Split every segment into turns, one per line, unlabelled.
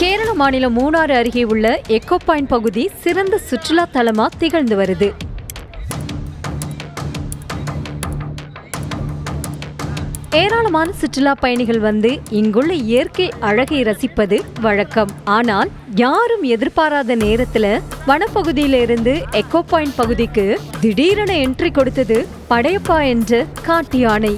கேரள மாநிலம் மூணாறு அருகே உள்ள எக்கோ பாயிண்ட் பகுதி சிறந்த சுற்றுலா தலமா திகழ்ந்து வருது. ஏராளமான சுற்றுலா பயணிகள் வந்து இங்குள்ள இயற்கை அழகை ரசிப்பது வழக்கம். ஆனால் யாரும் எதிர்பாராத நேரத்துல வனப்பகுதியிலிருந்து எக்கோ பாயிண்ட் பகுதிக்கு திடீரென என்ட்ரி கொடுத்தது படையப்பா என்ற காட்டு யானை.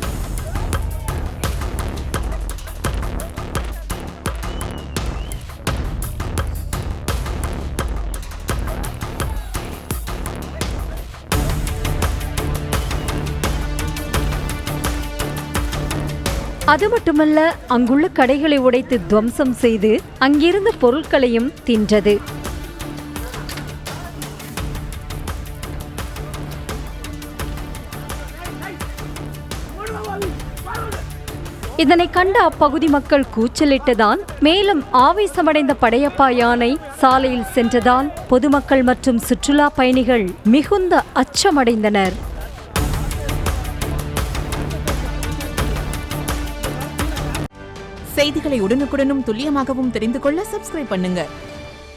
அது மட்டுமல்ல, அங்குள்ள கடைகளை உடைத்து துவம்சம் செய்து அங்கிருந்த பொருட்களையும் தின்றது. இதனை கண்ட அப்பகுதி மக்கள் கூச்சலிட்டதால் மேலும் ஆவேசமடைந்த படையப்பா யானை சாலையில் சென்றதால் பொதுமக்கள் மற்றும் சுற்றுலா பயணிகள் மிகுந்த அச்சமடைந்தனர்.
செய்திகளை உடனுக்குடனும் துல்லியமாகவும் தெரிந்து கொள்ள சப்ஸ்கிரைப் பண்ணுங்க.